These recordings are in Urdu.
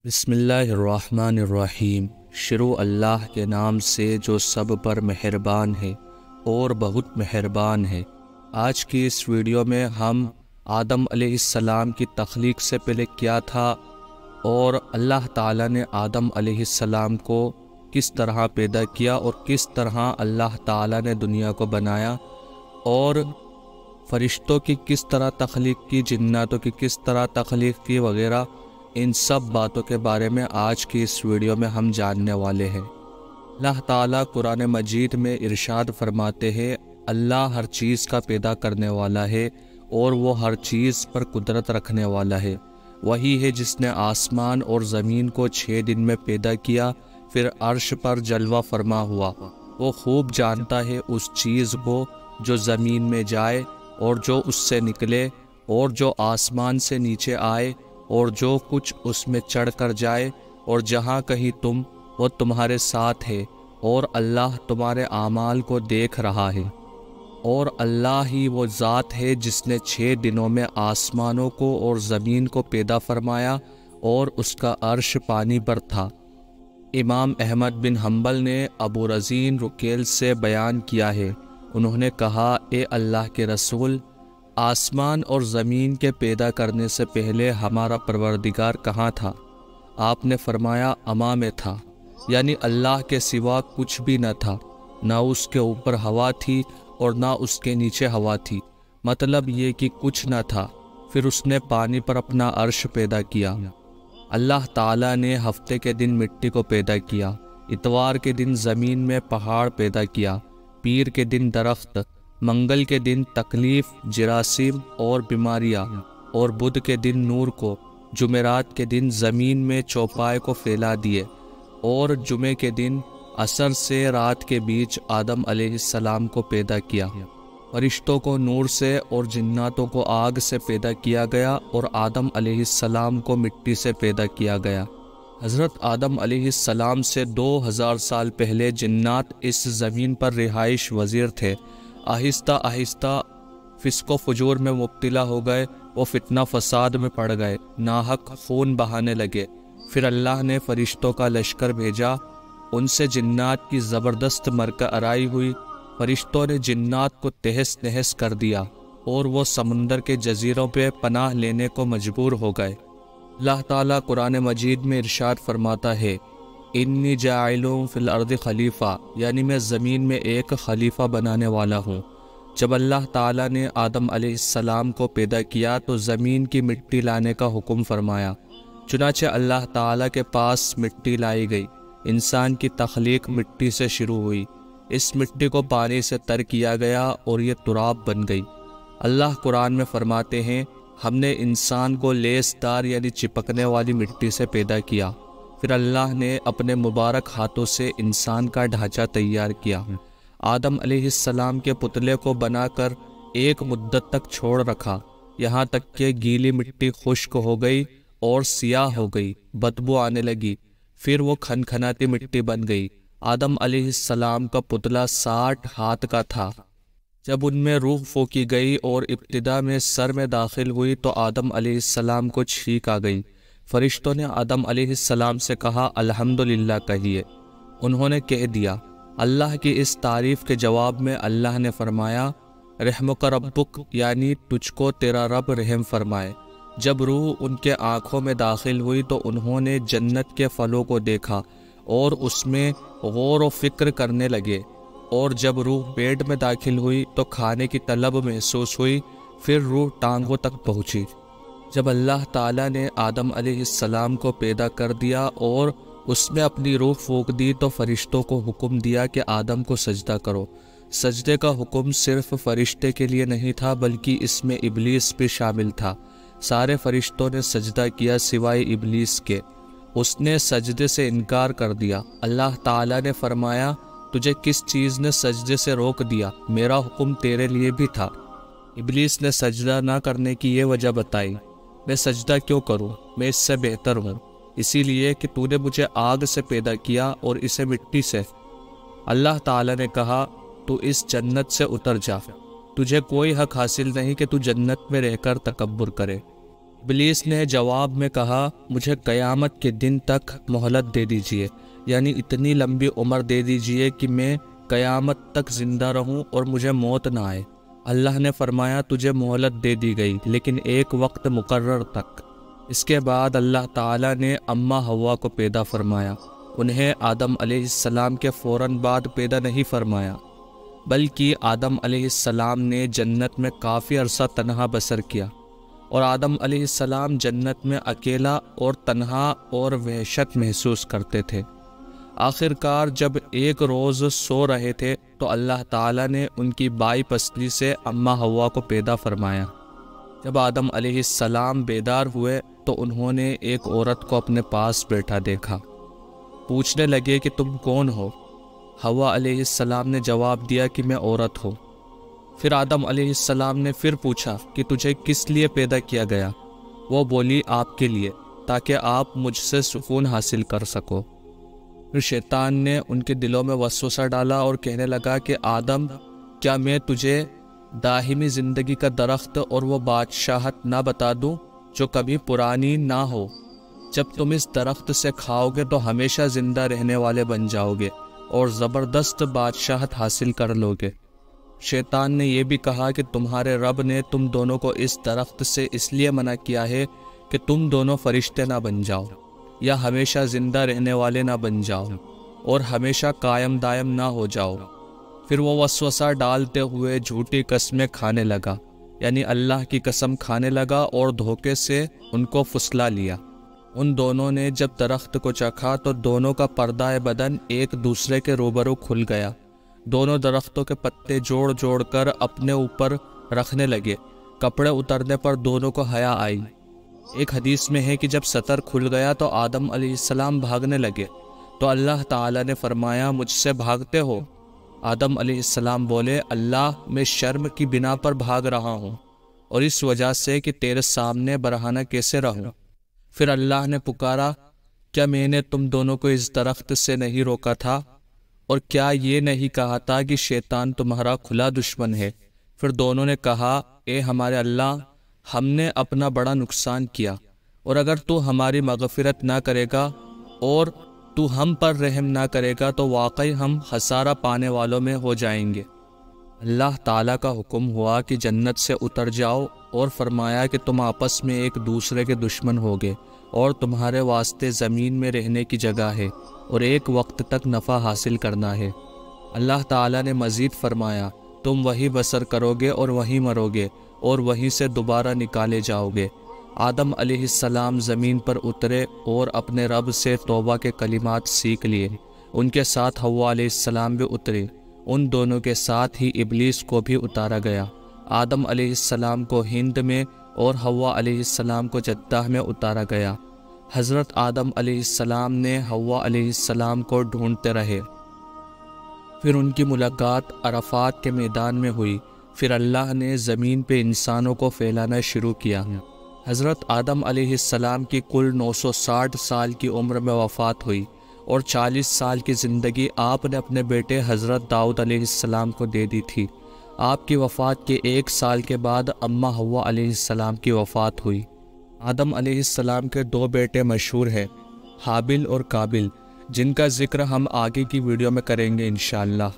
بسم اللہ الرحمن الرحیم۔ شروع اللہ کے نام سے جو سب پر مہربان ہے اور بہت مہربان ہے۔ آج کی اس ویڈیو میں ہم آدم علیہ السلام کی تخلیق سے پہلے کیا تھا اور اللہ تعالیٰ نے آدم علیہ السلام کو کس طرح پیدا کیا اور کس طرح اللہ تعالیٰ نے دنیا کو بنایا اور فرشتوں کی کس طرح تخلیق کی، جناتوں کی کس طرح تخلیق کی وغیرہ، ان سب باتوں کے بارے میں آج کی اس ویڈیو میں ہم جاننے والے ہیں۔ اللہ تعالیٰ قرآن مجید میں ارشاد فرماتے ہیں، اللہ ہر چیز کا پیدا کرنے والا ہے اور وہ ہر چیز پر قدرت رکھنے والا ہے۔ وہی ہے جس نے آسمان اور زمین کو 6 دن میں پیدا کیا، پھر عرش پر جلوہ فرما ہوا۔ وہ خوب جانتا ہے اس چیز کو جو زمین میں جائے اور جو اس سے نکلے اور جو آسمان سے نیچے آئے اور جو کچھ اس میں چڑھ کر جائے، اور جہاں کہیں تم وہ تمہارے ساتھ ہے، اور اللہ تمہارے اعمال کو دیکھ رہا ہے۔ اور اللہ ہی وہ ذات ہے جس نے 6 دنوں میں آسمانوں کو اور زمین کو پیدا فرمایا اور اس کا عرش پانی پر تھا۔ امام احمد بن حنبل نے ابو رزین رکیل سے بیان کیا ہے، انہوں نے کہا، اے اللہ کے رسول، آسمان اور زمین کے پیدا کرنے سے پہلے ہمارا پروردگار کہاں تھا؟ آپ نے فرمایا، اما میں تھا، یعنی اللہ کے سوا کچھ بھی نہ تھا، نہ اس کے اوپر ہوا تھی اور نہ اس کے نیچے ہوا تھی، مطلب یہ کہ کچھ نہ تھا۔ پھر اس نے پانی پر اپنا عرش پیدا کیا۔ اللہ تعالیٰ نے ہفتے کے دن مٹی کو پیدا کیا، اتوار کے دن زمین میں پہاڑ پیدا کیا، پیر کے دن درخت، منگل کے دن تکلیف، جراثیم اور بیماریاں، اور بدھ کے دن نور کو، جمعرات کے دن زمین میں چوپائے کو پھیلا دیے، اور جمعے کے دن عصر سے رات کے بیچ آدم علیہ السلام کو پیدا کیا۔ فرشتوں کو نور سے اور جناتوں کو آگ سے پیدا کیا گیا، اور آدم علیہ السلام کو مٹی سے پیدا کیا گیا۔ حضرت آدم علیہ السلام سے 2000 سال پہلے جنات اس زمین پر رہائش وزیر تھے۔ آہستہ آہستہ فسق و فجور میں مبتلا ہو گئے، وہ فتنہ فساد میں پڑ گئے، ناحق خون بہانے لگے۔ پھر اللہ نے فرشتوں کا لشکر بھیجا، ان سے جنات کی زبردست مرکہ آرائی ہوئی۔ فرشتوں نے جنات کو تہس نہس کر دیا اور وہ سمندر کے جزیروں پہ پناہ لینے کو مجبور ہو گئے۔ اللہ تعالیٰ قرآن مجید میں ارشاد فرماتا ہے، انی جاعل فی الارض خلیفہ، یعنی میں زمین میں ایک خلیفہ بنانے والا ہوں۔ جب اللہ تعالیٰ نے آدم علیہ السلام کو پیدا کیا تو زمین کی مٹی لانے کا حکم فرمایا، چنانچہ اللہ تعالیٰ کے پاس مٹی لائی گئی۔ انسان کی تخلیق مٹی سے شروع ہوئی، اس مٹی کو پانی سے تر کیا گیا اور یہ تراب بن گئی۔ اللہ قرآن میں فرماتے ہیں، ہم نے انسان کو لیس دار یعنی چپکنے والی مٹی سے پیدا کیا۔ پھر اللہ نے اپنے مبارک ہاتھوں سے انسان کا ڈھانچہ تیار کیا۔ آدم علیہ السلام کے پتلے کو بنا کر ایک مدت تک چھوڑ رکھا، یہاں تک کہ گیلی مٹی خشک ہو گئی اور سیاہ ہو گئی، بدبو آنے لگی، پھر وہ کھنکھناتی مٹی بن گئی۔ آدم علیہ السلام کا پتلا 60 ہاتھ کا تھا۔ جب ان میں روح پھونکی گئی اور ابتدا میں سر میں داخل ہوئی تو آدم علیہ السلام کو چھینک آ گئی۔ فرشتوں نے آدم علیہ السلام سے کہا، الحمدللہ کہیے۔ انہوں نے کہہ دیا۔ اللہ کی اس تعریف کے جواب میں اللہ نے فرمایا، رحمک ربک، یعنی تجھ کو تیرا رب رحم فرمائے۔ جب روح ان کے آنکھوں میں داخل ہوئی تو انہوں نے جنت کے پھلوں کو دیکھا اور اس میں غور و فکر کرنے لگے، اور جب روح پیٹ میں داخل ہوئی تو کھانے کی طلب محسوس ہوئی، پھر روح ٹانگوں تک پہنچی۔ جب اللہ تعالیٰ نے آدم علیہ السلام کو پیدا کر دیا اور اس میں اپنی روح پھونک دی تو فرشتوں کو حکم دیا کہ آدم کو سجدہ کرو۔ سجدے کا حکم صرف فرشتے کے لیے نہیں تھا بلکہ اس میں ابلیس بھی شامل تھا۔ سارے فرشتوں نے سجدہ کیا سوائے ابلیس کے، اس نے سجدے سے انکار کر دیا۔ اللہ تعالیٰ نے فرمایا، تجھے کس چیز نے سجدے سے روک دیا؟ میرا حکم تیرے لیے بھی تھا۔ ابلیس نے سجدہ نہ کرنے کی یہ وجہ بتائی، میں سجدہ کیوں کروں؟ میں اس سے بہتر ہوں، اسی لیے کہ تو نے مجھے آگ سے پیدا کیا اور اسے مٹی سے۔ اللہ تعالیٰ نے کہا، تو اس جنت سے اتر جا، تجھے کوئی حق حاصل نہیں کہ تو جنت میں رہ کر تکبر کرے۔ ابلیس نے جواب میں کہا مجھے قیامت کے دن تک مہلت دے دیجئے، یعنی اتنی لمبی عمر دے دیجئے کہ میں قیامت تک زندہ رہوں اور مجھے موت نہ آئے۔ اللہ نے فرمایا تجھے مہلت دے دی گئی لیکن ایک وقت مقرر تک۔ اس کے بعد اللہ تعالیٰ نے اماں حوا کو پیدا فرمایا۔ انہیں آدم علیہ السلام کے فوراً بعد پیدا نہیں فرمایا، بلکہ آدم علیہ السلام نے جنت میں کافی عرصہ تنہا بسر کیا، اور آدم علیہ السلام جنت میں اکیلا اور تنہا اور وحشت محسوس کرتے تھے۔ آخرکار جب ایک روز سو رہے تھے تو اللہ تعالیٰ نے ان کی بائی پسلی سے اماں حوا کو پیدا فرمایا۔ جب آدم علیہ السلام بیدار ہوئے تو انہوں نے ایک عورت کو اپنے پاس بیٹھا دیکھا۔ پوچھنے لگے کہ تم کون ہو؟ حوا علیہ السلام نے جواب دیا کہ میں عورت ہوں۔ پھر آدم علیہ السلام نے پھر پوچھا کہ تجھے کس لیے پیدا کیا گیا؟ وہ بولی آپ کے لیے، تاکہ آپ مجھ سے سکون حاصل کر سکو۔ پھر شیطان نے ان کے دلوں میں وسوسہ ڈالا اور کہنے لگا کہ آدم، کیا میں تجھے دائمی زندگی کا درخت اور وہ بادشاہت نہ بتا دوں جو کبھی پرانی نہ ہو؟ جب تم اس درخت سے کھاؤ گے تو ہمیشہ زندہ رہنے والے بن جاؤ گے اور زبردست بادشاہت حاصل کر لو گے۔ شیطان نے یہ بھی کہا کہ تمہارے رب نے تم دونوں کو اس درخت سے اس لیے منع کیا ہے کہ تم دونوں فرشتے نہ بن جاؤ، یا ہمیشہ زندہ رہنے والے نہ بن جاؤ اور ہمیشہ قائم دائم نہ ہو جاؤ۔ پھر وہ وسوسہ ڈالتے ہوئے جھوٹی قسمیں کھانے لگا، یعنی اللہ کی قسم کھانے لگا اور دھوکے سے ان کو پھسلا لیا۔ ان دونوں نے جب درخت کو چکھا تو دونوں کا پردہ بدن ایک دوسرے کے روبرو کھل گیا۔ دونوں درختوں کے پتے جوڑ جوڑ کر اپنے اوپر رکھنے لگے۔ کپڑے اترنے پر دونوں کو حیا آئی۔ ایک حدیث میں ہے کہ جب ستر کھل گیا تو آدم علیہ السلام بھاگنے لگے تو اللہ تعالیٰ نے فرمایا مجھ سے بھاگتے ہو؟ آدم علیہ السلام بولے اللہ، میں شرم کی بنا پر بھاگ رہا ہوں اور اس وجہ سے کہ تیرے سامنے برہنہ کیسے رہوں۔ پھر اللہ نے پکارا کیا میں نے تم دونوں کو اس درخت سے نہیں روکا تھا؟ اور کیا یہ نہیں کہا تھا کہ شیطان تمہارا کھلا دشمن ہے؟ پھر دونوں نے کہا اے ہمارے اللہ، ہم نے اپنا بڑا نقصان کیا، اور اگر تو ہماری مغفرت نہ کرے گا اور تو ہم پر رحم نہ کرے گا تو واقعی ہم خسارہ پانے والوں میں ہو جائیں گے۔ اللہ تعالیٰ کا حکم ہوا کہ جنت سے اتر جاؤ، اور فرمایا کہ تم آپس میں ایک دوسرے کے دشمن ہوگے اور تمہارے واسطے زمین میں رہنے کی جگہ ہے اور ایک وقت تک نفع حاصل کرنا ہے۔ اللہ تعالیٰ نے مزید فرمایا تم وہی بسر کرو گے اور وہیں مرو گے اور وہیں سے دوبارہ نکالے جاؤ گے۔ آدم علیہ السلام زمین پر اترے اور اپنے رب سے توبہ کے کلمات سیکھ لیے۔ ان کے ساتھ حوا علیہ السلام بھی اترے۔ ان دونوں کے ساتھ ہی ابلیس کو بھی اتارا گیا۔ آدم علیہ السلام کو ہند میں اور حوا علیہ السلام کو جدہ میں اتارا گیا۔ حضرت آدم علیہ السلام نے حوا علیہ السلام کو ڈھونڈتے رہے۔ پھر ان کی ملاقات عرفات کے میدان میں ہوئی۔ پھر اللہ نے زمین پہ انسانوں کو پھیلانا شروع کیا۔ حضرت آدم علیہ السلام کی کل 960 سال کی عمر میں وفات ہوئی، اور 40 سال کی زندگی آپ نے اپنے بیٹے حضرت داؤد علیہ السلام کو دے دی تھی۔ آپ کی وفات کے 1 سال کے بعد اماں حوا علیہ السلام کی وفات ہوئی۔ آدم علیہ السلام کے 2 بیٹے مشہور ہیں، حابل اور قابل، جن کا ذکر ہم آگے کی ویڈیو میں کریں گے انشاءاللہ۔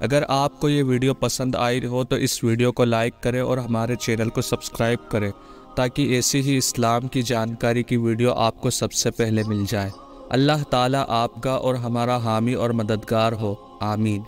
اگر آپ کو یہ ویڈیو پسند آئی ہو تو اس ویڈیو کو لائک کریں اور ہمارے چینل کو سبسکرائب کریں، تاکہ ایسی ہی اسلام کی جانکاری کی ویڈیو آپ کو سب سے پہلے مل جائے۔ اللہ تعالیٰ آپ کا اور ہمارا حامی اور مددگار ہو، آمین۔